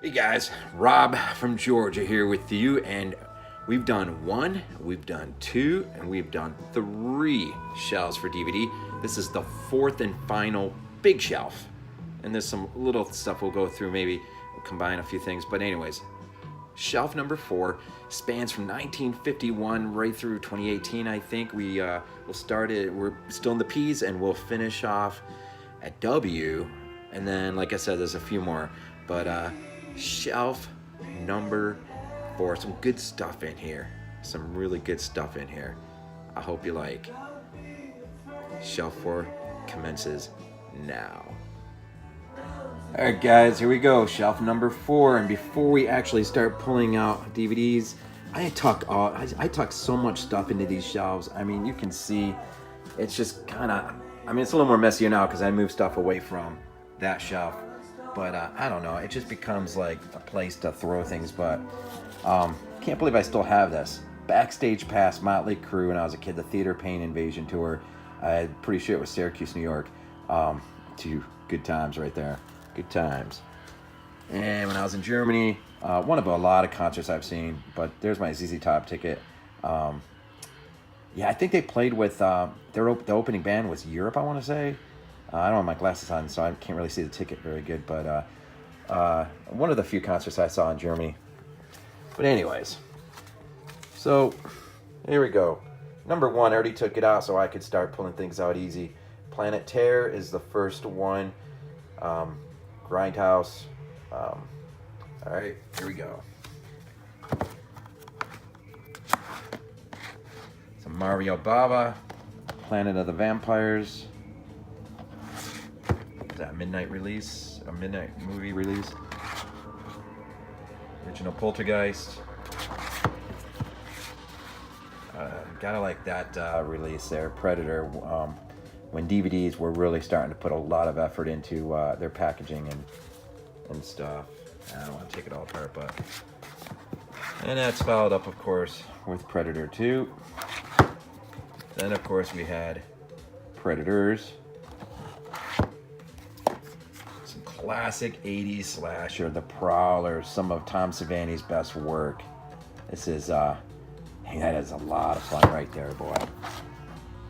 Hey guys, Rob from Georgia here with you, and we've done one, we've done two, and we've done three shelves for DVD. This is the fourth and final big shelf, and there's some little stuff we'll go through, maybe we'll combine a few things, but anyways, shelf number 4 spans from 1951 right through 2018. I think we'll start it. We're still in the P's, and we'll finish off at W, and then, like I said, there's a few more, but shelf number 4. Some good stuff in here. Some really good stuff in here. I hope you like. Shelf 4 commences now. Alright guys, here we go. Shelf number 4. And before we actually start pulling out DVDs, I tuck so much stuff into these shelves. I mean, you can see it's just kind of, I mean, it's a little more messier now because I moved stuff away from that shelf. But I don't know, it just becomes like a place to throw things. But can't believe I still have this. Backstage Pass, Motley Crue, when I was a kid, the Theater Pain Invasion tour. I'm pretty sure it was Syracuse, New York. Two good times right there. Good times. And when I was in Germany, one of a lot of concerts I've seen, but there's my ZZ Top ticket. Yeah, I think they played with, the opening band was Europe, I want to say. I don't have my glasses on, so I can't really see the ticket very good, but one of the few concerts I saw in Germany. But anyways, so here we go. Number 1, I already took it out so I could start pulling things out easy. Planet Terror is the first one. Grindhouse. All right, here we go. Some Mario Bava, Planet of the Vampires. That midnight release, a midnight movie release. Original Poltergeist. Gotta like that release there, Predator. When DVDs were really starting to put a lot of effort into their packaging and stuff. I don't want to take it all apart, but. And that's followed up, of course, with Predator 2. Then, of course, we had Predators. Classic 80s slasher, The Prowler, some of Tom Savini's best work. This is, that is a lot of fun right there, boy.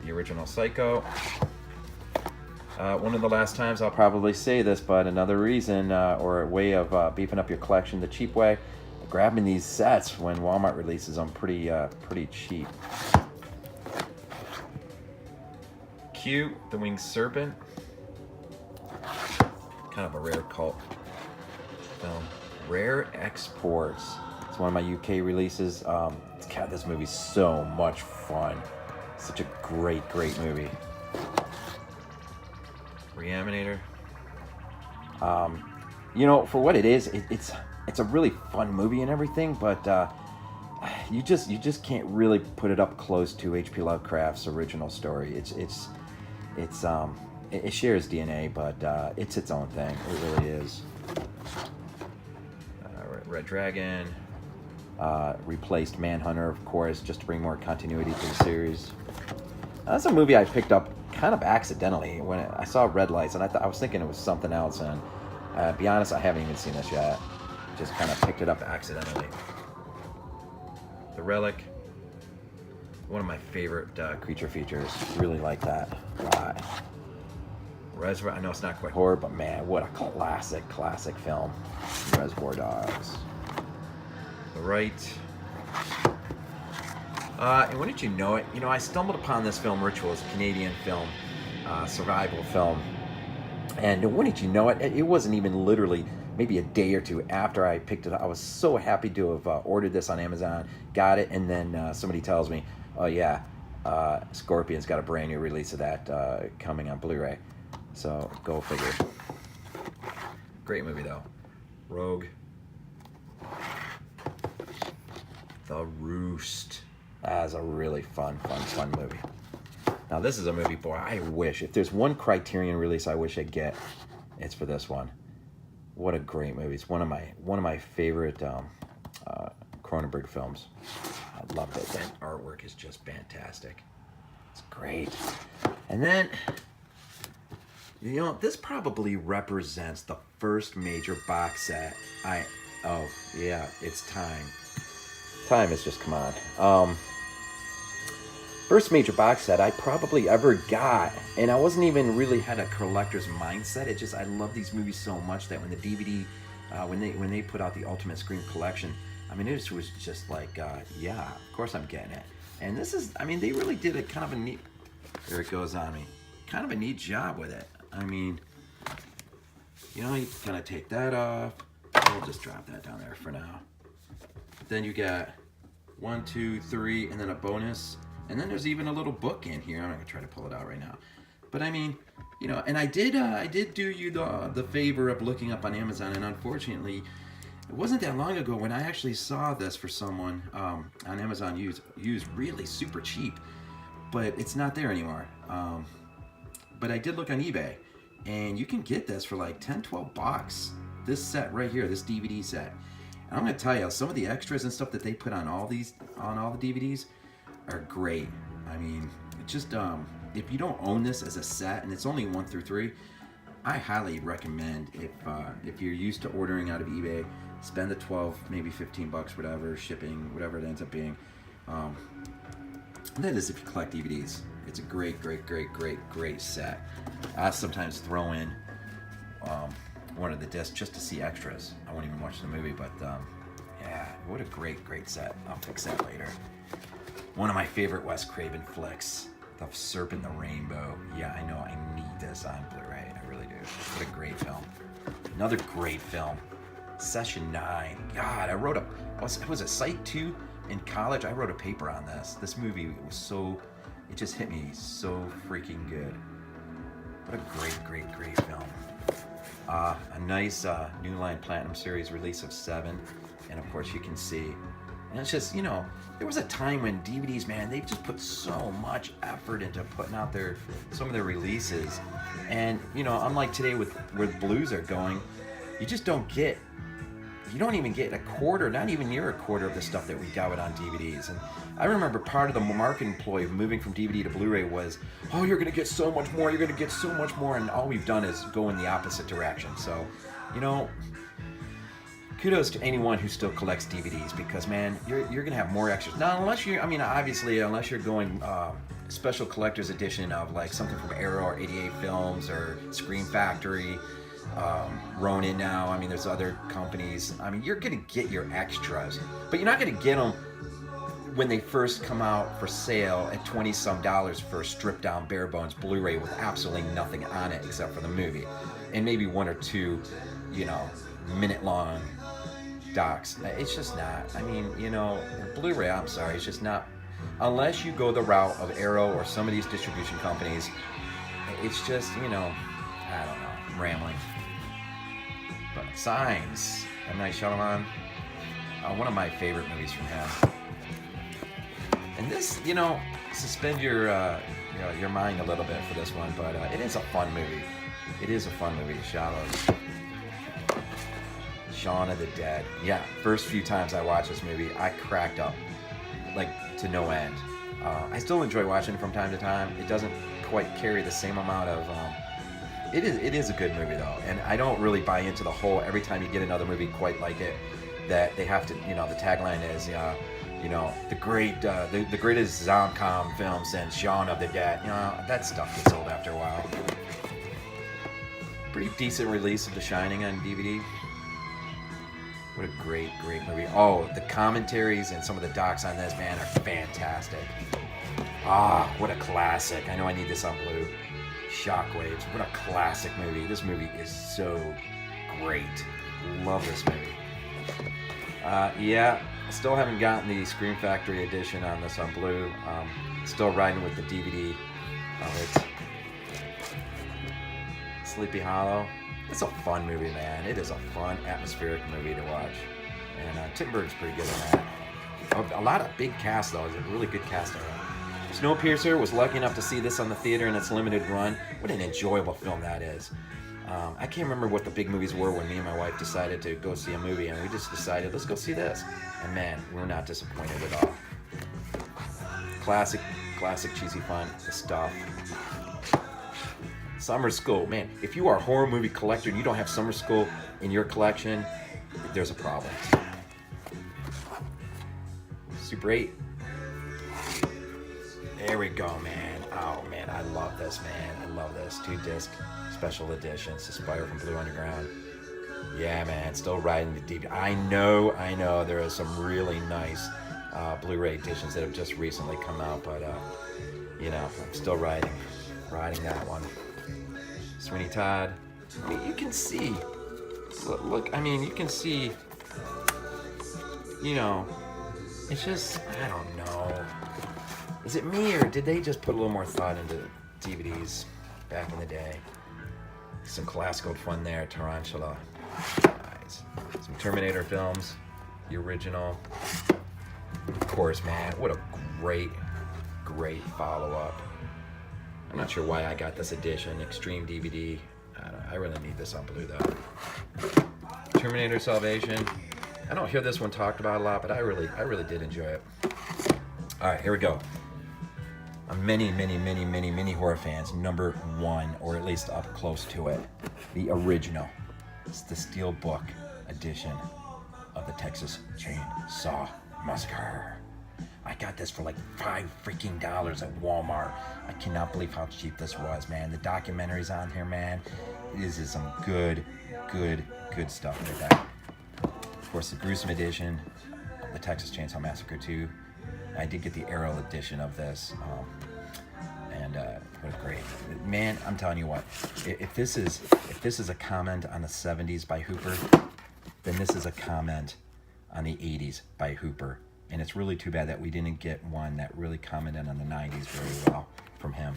The original Psycho. One of the last times I'll probably say this, but another reason or a way of beefing up your collection the cheap way, grabbing these sets when Walmart releases them pretty cheap. Q, The Winged Serpent. Kind of a rare cult film. Rare Exports. It's one of my UK releases. God, this movie's so much fun. Such a great movie. Reanimator. You know, for what it is, it's a really fun movie and everything, but you just can't really put it up close to H.P. Lovecraft's original story. It shares DNA, but it's its own thing. It really is. Red Dragon. Replaced Manhunter, of course, just to bring more continuity to the series. That's a movie I picked up kind of accidentally when I saw Red Lights, and I was thinking it was something else, and to be honest, I haven't even seen this yet. Just kind of picked it up accidentally. The Relic. One of my favorite creature features. Really like that a lot. Reservoir, I know it's not quite horror, but man, what a classic film. Reservoir Dogs. The Right. And wouldn't you know it, I stumbled upon this film, Rituals, a Canadian film, survival film. And wouldn't you know it, it wasn't even literally maybe a day or two after I picked it up. I was so happy to have ordered this on Amazon, got it, and then somebody tells me, oh yeah, Scorpion's got a brand new release of that coming on Blu-ray. So, go figure. Great movie, though. Rogue. The Roost. That's a really fun movie. Now, this is a movie, boy, I wish. If there's one Criterion release I wish I'd get, it's for this one. What a great movie. It's one of my favorite Cronenberg films. I love it. That artwork is just fantastic. It's great. And then You know, this probably represents the first major box set oh, yeah, it's time. Time has just come on. First major box set I probably ever got, and I wasn't even really had a collector's mindset. It just, I love these movies so much that when the DVD, when they put out the Ultimate Scream collection, I mean, it was just like, yeah, of course I'm getting it. And this is, I mean, they really did a kind of a neat, there it goes on me, kind of a neat job with it. I mean, you know, you kind of take that off. We'll just drop that down there for now. Then you got 1, 2, 3, and then a bonus. And then there's even a little book in here. I'm not gonna try to pull it out right now. But I mean, you know, and I did do you the favor of looking up on Amazon, and unfortunately, it wasn't that long ago when I actually saw this for someone on Amazon used really super cheap, but it's not there anymore. But I did look on eBay, and you can get this for like 10, 12 bucks. This set right here, this DVD set. And I'm gonna tell you, some of the extras and stuff that they put on all the DVDs are great. I mean, just if you don't own this as a set, and it's only 1 through 3, I highly recommend, if you're used to ordering out of eBay, spend the 12, maybe 15 bucks, whatever, shipping, whatever it ends up being. And that is if you collect DVDs. It's a great, great, great, great, great set. I sometimes throw in one of the discs just to see extras. I won't even watch the movie, but yeah, what a great, great set. I'll fix that later. One of my favorite Wes Craven flicks, The Serpent and the Rainbow. Yeah, I know, I need this on Blu-ray. I really do. What a great film. Another great film, Session 9. God, I was at Site 2 in college. I wrote a paper on this. This movie was so, it just hit me so freaking good. What a great, great, great film. A nice New Line Platinum Series release of 7. And of course you can see, and it's just, you know, there was a time when DVDs, man, they just put so much effort into putting out some of their releases. And, you know, unlike today with where blues are going, you don't even get a quarter, not even near a quarter of the stuff that we got on DVDs. And I remember part of the marketing ploy of moving from DVD to Blu-ray was, oh, you're gonna get so much more, you're gonna get so much more, and all we've done is go in the opposite direction. So, you know, kudos to anyone who still collects DVDs, because man, you're gonna have more extras. Now, unless you're going special collector's edition of like something from Arrow or 88 Films or Scream Factory, Ronin now. I mean, there's other companies. I mean, you're gonna get your extras, but you're not gonna get them when they first come out for sale at $20-some for a stripped down bare bones Blu-ray with absolutely nothing on it except for the movie, and maybe 1 or 2, you know, minute long docs. It's just not. I mean, you know, Blu-ray, I'm sorry, it's just not. Unless you go the route of Arrow or some of these distribution companies, it's just, you know, I don't know, I'm rambling. But Signs, M. Night Shyamalan, one of my favorite movies from him. And this, you know, suspend your mind a little bit for this one, but it is a fun movie. It is a fun movie. Shallows. Shaun of the Dead. Yeah, first few times I watched this movie, I cracked up, like, to no end. I still enjoy watching it from time to time. It doesn't quite carry the same amount of... It is a good movie, though, and I don't really buy into the whole, every time you get another movie quite like it, that they have to, you know, the tagline is, you know, the greatest Zomcom film since Shaun of the Dead. You know, that stuff gets old after a while. Pretty decent release of The Shining on DVD. What a great, great movie. Oh, the commentaries and some of the docs on this, man, are fantastic. Ah, what a classic. I know I need this on Blue. Shockwaves. What a classic movie. This movie is so great. Love this movie. Yeah, still haven't gotten the Scream Factory edition on this on Blue. Still riding with the DVD of it. Sleepy Hollow. It's a fun movie, man. It is a fun, atmospheric movie to watch. And Tim Burton's pretty good in that. A lot of big cast, though. It's a really good cast of it. Snowpiercer, was lucky enough to see this on the theater in its limited run. What an enjoyable film that is. I can't remember what the big movies were when me and my wife decided to go see a movie, and we just decided, let's go see this. And man, we're not disappointed at all. Classic cheesy fun stuff. Summer School, man. If you are a horror movie collector and you don't have Summer School in your collection, there's a problem. Super 8. There we go, man. Oh, man, I love this, man. I love this. 2-disc special edition. Suspire from Blue Underground. Yeah, man, still riding the DVD. I know. There are some really nice Blu-ray editions that have just recently come out, but, you know, I'm still riding that one. Sweeney Todd. I mean, you can see. Look, I mean, you can see, you know, it's just, I don't know. Is it me, or did they just put a little more thought into DVDs back in the day? Some classical fun there, Tarantula. Nice. Some Terminator films, the original. Of course, man, what a great follow-up. I'm not sure why I got this edition, Extreme DVD. I really need this on Blue, though. Terminator Salvation. I don't hear this one talked about a lot, but I really did enjoy it. All right, here we go. Many horror fans, number 1, or at least up close to it, the original. It's the Steelbook edition of the Texas Chainsaw Massacre. I got this for like $5 freaking at Walmart. I cannot believe how cheap this was, man. The documentary's on here, man. This is some good stuff right there. Of course, the gruesome edition of the Texas Chainsaw Massacre 2. I did get the Arrow edition of this, and it was great. Man, I'm telling you what, if this is a comment on the 70s by Hooper, then this is a comment on the 80s by Hooper. And it's really too bad that we didn't get one that really commented on the 90s very well from him.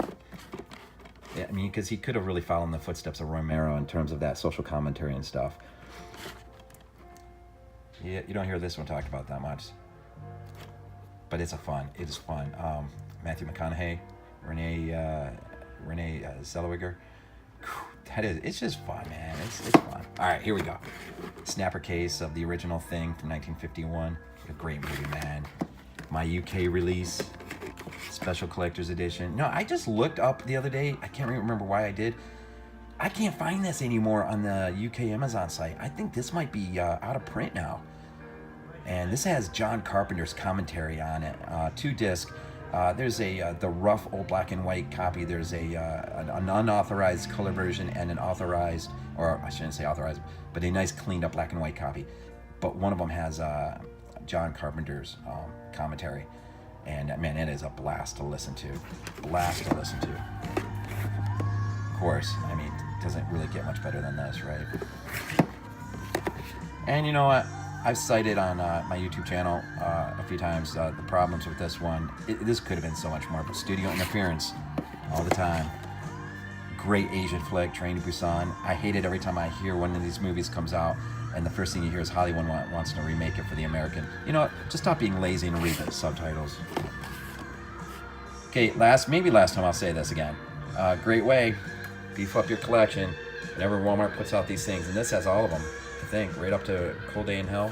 Yeah, I mean, because he could have really followed in the footsteps of Romero in terms of that social commentary and stuff. Yeah, you don't hear this one talked about that much. But it is fun. Matthew McConaughey, Renee Zellweger. It's just fun, man. It's fun. All right, here we go. Snapper case of the original Thing from 1951. A great movie, man. My UK release, special collector's edition. No, I just looked up the other day. I can't remember why I did. I can't find this anymore on the UK Amazon site. I think this might be out of print now. And this has John Carpenter's commentary on it. 2-disc. There's the rough old black and white copy. There's an unauthorized color version and an authorized, or I shouldn't say authorized, but a nice cleaned up black and white copy. But one of them has John Carpenter's commentary. And man, it is a blast to listen to. Of course, I mean, it doesn't really get much better than this, right? And you know what? I've cited on my YouTube channel a few times the problems with this one. This could have been so much more, but studio interference all the time. Great Asian flick, Train to Busan. I hate it every time I hear one of these movies comes out and the first thing you hear is Hollywood wants to remake it for the American. You know what? Just stop being lazy and read the subtitles. Okay, maybe last time I'll say this again. Great way, beef up your collection whenever Walmart puts out these things, and this has all of them. I think, right up to Cold Day in Hell.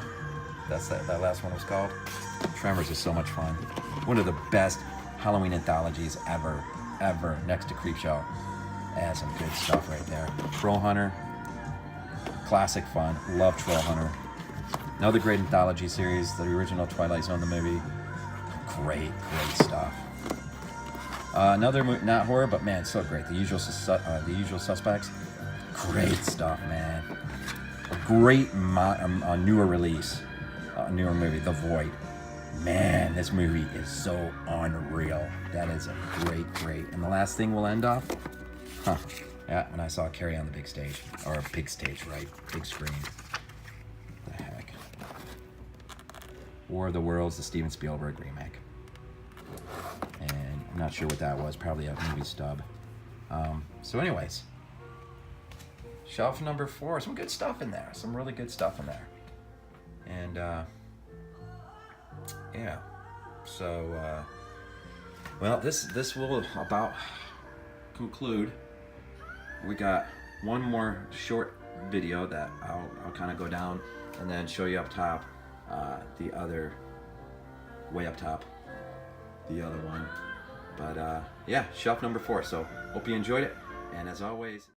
That's that last one was called. Tremors is so much fun. One of the best Halloween anthologies ever, next to Creepshow. Has some good stuff right there. Troll Hunter, classic fun. Love Troll Hunter. Another great anthology series, the original Twilight Zone, the movie. Great stuff. Another not horror, but man, so great. The Usual Suspects. Great stuff, man. A great newer release, newer movie, The Void. Man, this movie is so unreal. That is a great. And the last thing we'll end off, yeah, when I saw Carrie on the big stage, or big stage, right? Big screen. What the heck? War of the Worlds, the Steven Spielberg remake. And I'm not sure what that was. Probably a movie stub. So, anyways. Shelf number 4, some good stuff in there. Some really good stuff in there. And, yeah. So, well, this will about conclude. We got one more short video that I'll kind of go down and then show you up top, the other, way up top, the other one. But, yeah, shelf number 4. So, hope you enjoyed it. And as always,